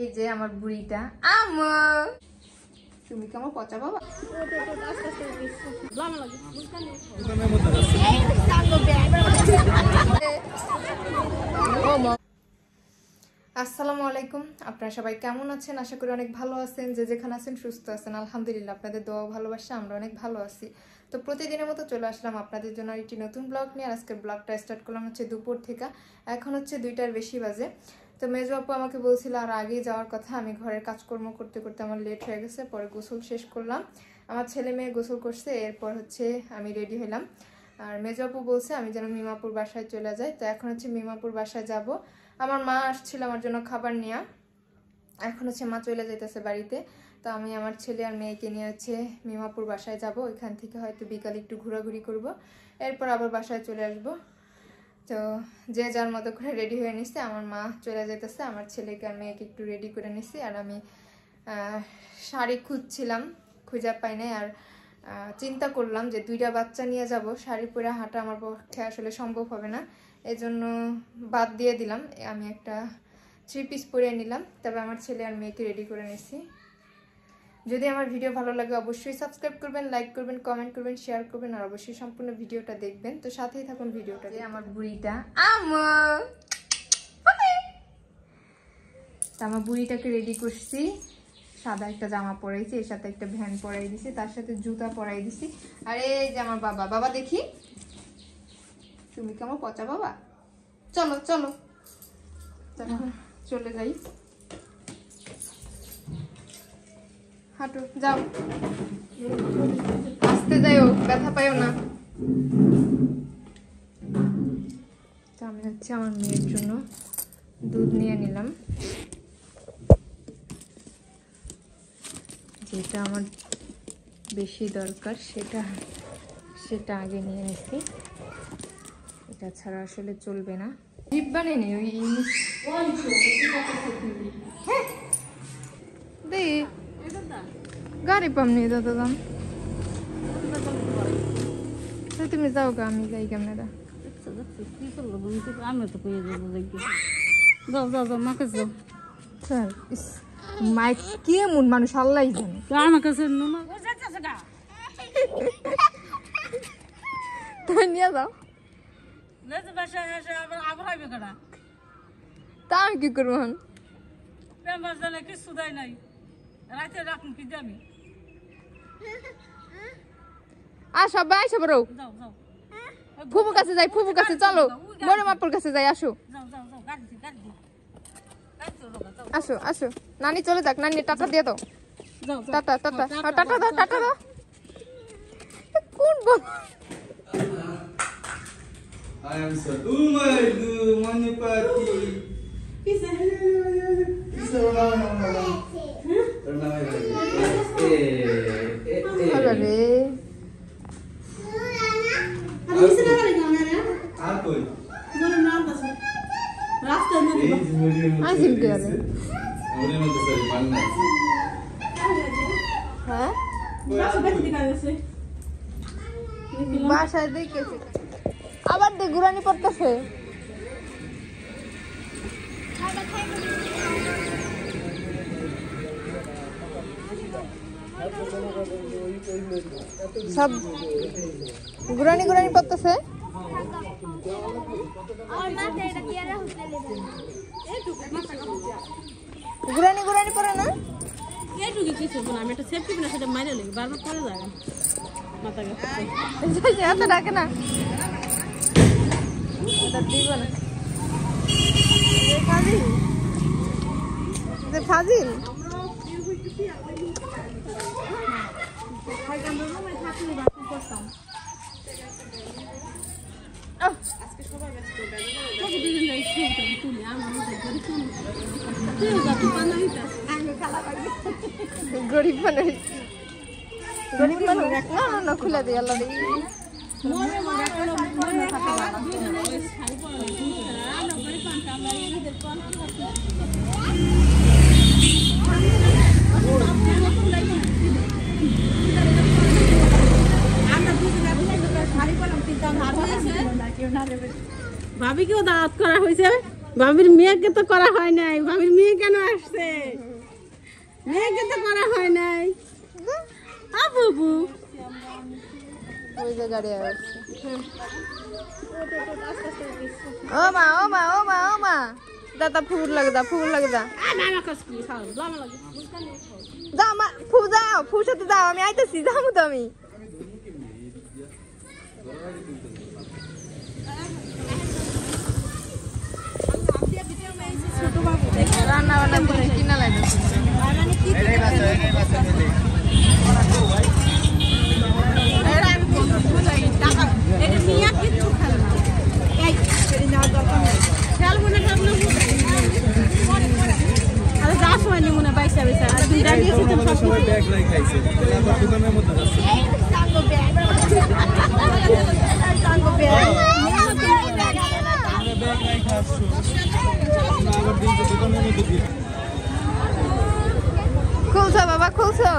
এই যে আমার বুড়িটা আমু তুমি কেমন পচা বাবা আসসালামু আলাইকুম আপনারা সবাই কেমন আছেন আশা করি অনেক ভালো আছেন যে যেখানে আছেন সুস্থ আছেন আলহামদুলিল্লাহ আপনাদের দোয়া ভালোবাসা আমরা অনেক ভালো আছি তো প্রতিদিনের মতো চলে আসলাম আপনাদের জন্য একটি নতুন ব্লগ নিয়ে আজকের ব্লগটা স্টার্ট করলাম হচ্ছে দুপুর থেকে এখন হচ্ছে 2টার বেশি বাজে তো মেজো আপু আমাকে বলছিল আর আগেই যাওয়ার কথা আমি ঘরের কাজকর্ম করতে করতে আমার লেট হয়ে গেছে পরে গোসল শেষ করলাম আমার ছেলে মেয়ে গোসল করছে এরপর হচ্ছে আমি রেডি হলাম আর মেজো আপু বলছে আমি যেন মিমাপুর বাসায় চলে যাই তো এখন হচ্ছে মিমাপুর বাসায় যাব আমার মা আসছিল আমার জন্য খাবার নিয়ে এখন হচ্ছে মা চলে যাইতেছে বাড়িতে তো আমি আমার ছেলে আর মেয়েকে নিয়ে হচ্ছে মিমাপুর বাসায় যাব ওইখান থেকে হয়তো বিকালে একটু ঘোরাঘুরি করব এরপর আবার বাসায় চলে আসব তো যে যার মতো করে রেডি হয়ে নিচ্ছে আমার মা চলে যেতেছে আমার ছেলেকে আর মেয়েকে একটু রেডি করে নিচ্ছি আর আমি শাড়ি খুঁজছিলাম খুঁজে পাই নাই আর চিন্তা করলাম যে 2টা বাচ্চা নিয়ে যাব শাড়ি পরে হাঁটা আমার পক্ষে আসলে সম্ভব হবে না এজন্য বাদ দিয়ে দিলাম আমি একটা 3 পিস পরে নিলাম তবে আমার ছেলে আর মেয়েকে রেডি করে নিছি যদি আমার ভিডিও ভালো লাগে অবশ্যই সাবস্ক্রাইব করবেন লাইক করবেন কমেন্ট করবেন শেয়ার করবেন আর অবশ্যই সম্পূর্ণ ভিডিওটা দেখবেন তো সাথেই থাকুন ভিডিওটা যে আমার বুড়িটা আমার বুড়িটাকে রেডি করছি সাদা একটা জামা পরাইছি এর সাথে একটা ভ্যান পরাই দিছি তার সাথে জুতা পরাই দিছি আর এই যে আমার বাবা বাবা দেখি তুমি কেমন পচা বাবা চলো চলো চলে যাই হাঁটো যাও আসতে যাইও ব্যথা পাইও না তো আমি হচ্ছে আমার মেয়ের জন্য দুধ নিয়ে নিলাম যেটা আমার বেশি দরকার সেটা আগে নিয়ে নিছি এটা ছাড়া আসলে চলবে না জিপ বানিয়ে নি ওই দে গাড়ি পাম নিয়ে দাদা দাম তুমি যাও গা আমি যাই ক্যামেরা আমি তো পেয়ে যাবো যাও যাও যাও মাকে যাও স্যার মাইক কি এমন মানুষ আল্লাহ জানে আমার কাছে তুমি নিয়ে যাও তা আমি কি করবো কিছু দেয় নাই রাতে রাখুন কি যাবি সবাই আসো বড় যাও যাও ফুবু কাছে যাই ফুবু কাছে চলো বড় মাপুর কাছে যাই আসো যাও যাও যাও গাড়ি গাড়ি আসো আসো নানি চলে যাক নানি টাটা দিয়ে দাও যাও টাটা টাটা টাটা দাও টাটা দাও কোন বল I am so Manipati. বাসায় দেখেছি আবার দে গুরানি পড়তেছে সব গুরানি গুরানি পড়তেছে গুরানি গুরানি পড়ে না এইটুকু কিছু না আমি একটা সেফটি না সেটা মাইরে লাগি বারবার পরে যাবে মাথা এত ডাকে না দিব না ফাজিল গরিব মানুষ গরিব মানুষ না খুলে দিই আল্লাহ ভাবি কেউ দাওয়াত করা হয়েছে ভাবির মেয়েকে তো করা হয় নাই, ভাবির মেয়ে কেন আসছে? মেয়েকে তো করা হয় নাই। বাবু ওই যে গাড়ি আসছে। ও মা ও মা ও মা ও মা দাদা ফুল লাগে দা ফুল লাগে দা যাও মা ফু যাও ফুর সাথে যাও আমি আইতেছি যাবো তো আমি রান্না বান্না করে কিনা লাগে খুলছো বাবা খুলছো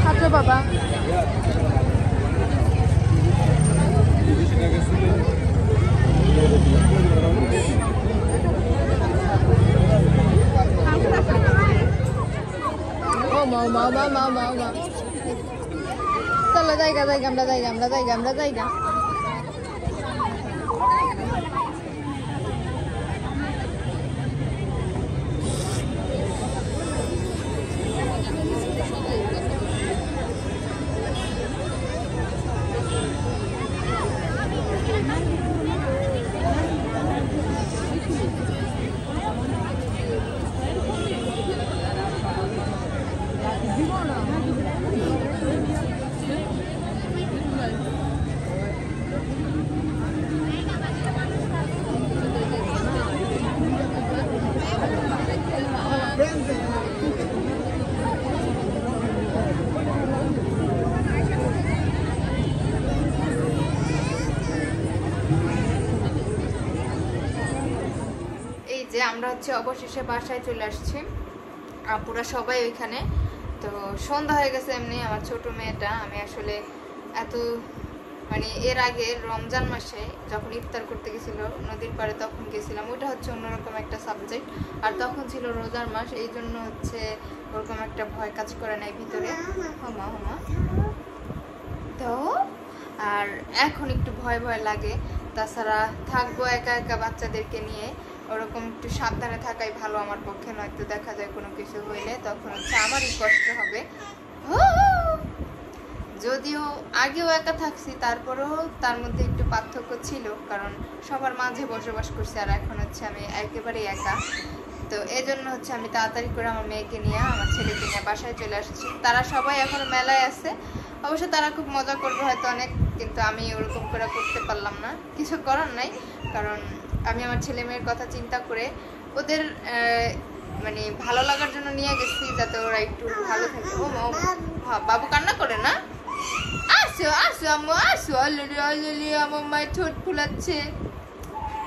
খাচ্ছো বাবা চলো জায়গা জায়গা আমরা জায়গা আমরা জায়গা আমরা জায়গা যে আমরা হচ্ছে অবশেষে বাসায় চলে আসছি আপুরা সবাই ওইখানে তো সন্ধ্যা হয়ে গেছে এমনি আমার ছোট মেয়েটা আমি আসলে এত মানে এর আগে রমজান মাসে যখন ইফতার করতে গেছিল নদীর পাড়ে তখন গেছিলাম ওটা হচ্ছে অন্যরকম একটা সাবজেক্ট আর তখন ছিল রোজার মাস এই জন্য হচ্ছে ওরকম একটা ভয় কাজ করে নাই ভিতরে হোমা হোমা তো আর এখন একটু ভয় ভয় লাগে তাছাড়া থাকবো একা একা বাচ্চাদেরকে নিয়ে ওরকম একটু সাবধানে থাকাই ভালো আমার পক্ষে নয়তো দেখা যায় কোনো কিছু হইলে তখন হচ্ছে আমারই কষ্ট হবে যদিও আগেও একা থাকছি তারপরেও তার মধ্যে একটু পার্থক্য ছিল কারণ সবার মাঝে বসবাস করছি আর এখন হচ্ছে আমি একেবারেই একা তো এই জন্য হচ্ছে আমি তাড়াতাড়ি করে আমার মেয়েকে নিয়ে আমার ছেলেকে নিয়ে বাসায় চলে আসছি তারা সবাই এখন মেলায় আছে অবশ্য তারা খুব মজা করবে হয়তো অনেক কিন্তু আমি ওরকম করে করতে পারলাম না কিছু করার নাই কারণ আমি আমার ছেলে মেয়ের কথা চিন্তা করে ওদের মানে ভালো লাগার জন্য নিয়ে গেছি যাতে ওরা একটু ভালো থাকে ও বাবু কান্না করে না আসো আসো আম্মু আসো অলরেডি অলরেডি আমার মায়ের ঠোঁট ফুলাচ্ছে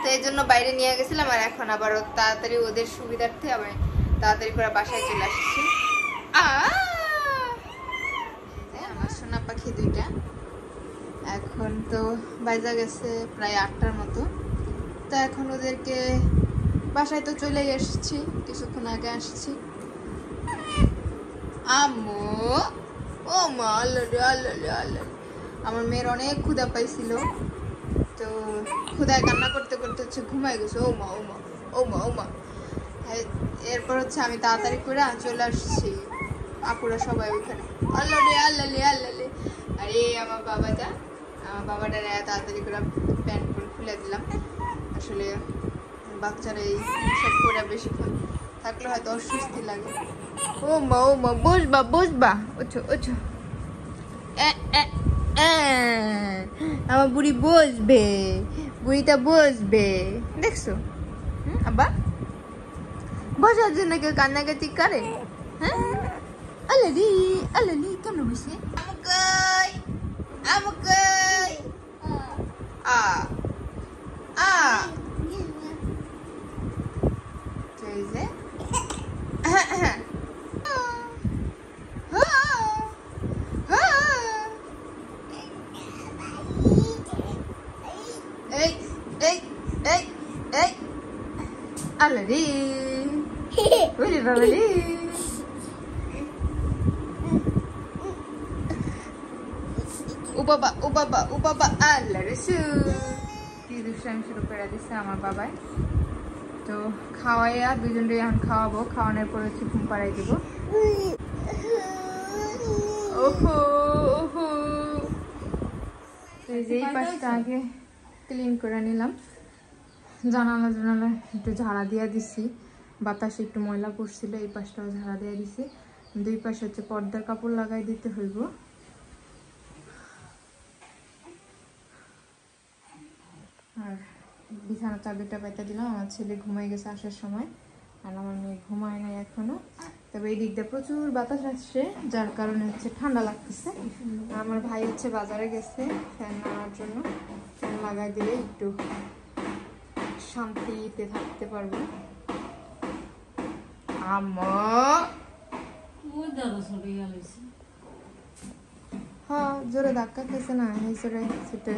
তো এই জন্য বাইরে নিয়ে গেছিলাম আর এখন আবার তাড়াতাড়ি ওদের সুবিধার্থে আমি তাড়াতাড়ি করে বাসায় চলে আসছি আমার সোনা পাখি দুইটা এখন তো বাইজা গেছে প্রায় 8টার মতো তো এখন ওদেরকে বাসায় তো চলে এসেছি কিছুক্ষণ আগে আসছি আম্মু ও মা আল্লাহ আমার মেয়ের অনেক ক্ষুধা পাইছিল তো ক্ষুধায় কান্না করতে করতে হচ্ছে ঘুমাই গেছে ও মা ও মা ও মা ও মা এরপর হচ্ছে আমি তাড়াতাড়ি করে চলে আসছি আপুরা সবাই ওইখানে আল্লাহ আরে আমার বাবাটা তাড়াতাড়ি করে প্যান্ট খুলে দিলাম আসলে বাচ্চারা এই সব করে বেশিক্ষণ থাকলে হয়তো অস্বস্তি লাগে ও মা বসবা ওছো ওছো আমার বুড়ি বসবে, বুড়িটা বসবে, দেখছো? আব্বা বসার জন্য কেউ কান্নাকাটি করে? হ্যাঁ, আলালি আলালি কেমন বসে? আমুকই আমুকই আ আ এই যে এই এই এই এই আলালি ওরে বাবালি ও বাবা আল্লাহ রসুল কি দুষ্টামি শুরু করে দিচ্ছে আমার বাবাই। তো খাওয়াইয়া দুজনরে এখন খাওয়াবো, খাওয়ানোর পর হচ্ছে ঘুম পাড়াই দিব। ওহো ওহো, এই যে এই পাশটা আগে ক্লিন করে নিলাম, জানালা জানালা একটু ঝাড়া দিয়া দিছি, বাতাসে একটু ময়লা পড়ছিল, এই পাশটাও ঝাড়া দিয়া দিছি। দুই পাশে হচ্ছে পর্দার কাপড় লাগাই দিতে হইব। আর বিছানা চাদরটা পাইতে দিলাম, আমার ছেলে ঘুমাই গেছে আসার সময়, আর আমার মেয়ে ঘুমায় নাই এখনো। তবে এই দিকটা প্রচুর বাতাস আসছে, যার কারণে হচ্ছে ঠান্ডা লাগতেছে। আমার ভাই হচ্ছে বাজারে গেছে ফ্যান নেওয়ার জন্য, ফ্যান লাগাই দিলে একটু শান্তিতে থাকতে পারবো। হ্যাঁ, জোরে ধাক্কা খেয়েছে না, এই জোরে ছুটে।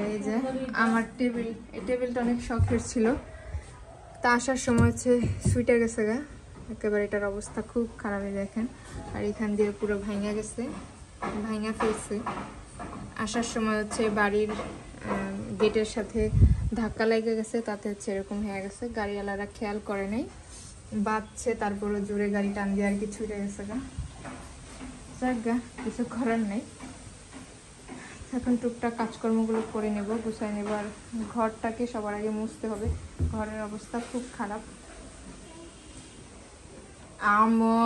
এই যে আমার টেবিল, এই টেবিলটা অনেক শখের ছিল, তা আসার সময় হচ্ছে সুইটে গেছে গা, একেবারে এটার অবস্থা খুব খারাপ। দেখেন, আর এখান দিয়ে পুরো ভাঙা গেছে, ভাঙা ফেলছে। আসার সময় হচ্ছে বাড়ির গেটের সাথে ধাক্কা লেগে গেছে, তাতে হচ্ছে এরকম হয়ে গেছে। গাড়িওয়ালারা খেয়াল করে নাই, বাঁচছে, তারপরে জোরে গাড়ি টান দিয়ে আর কি ছুটে গেছে গা। যাক গা, কিছু করার নেই। এখন টুকটাক কাজকর্মগুলো করে নেব, গুছাই নেব, আর ঘরটাকে সবার আগে মুছতে হবে, ঘরের অবস্থা খুব খারাপ। আমো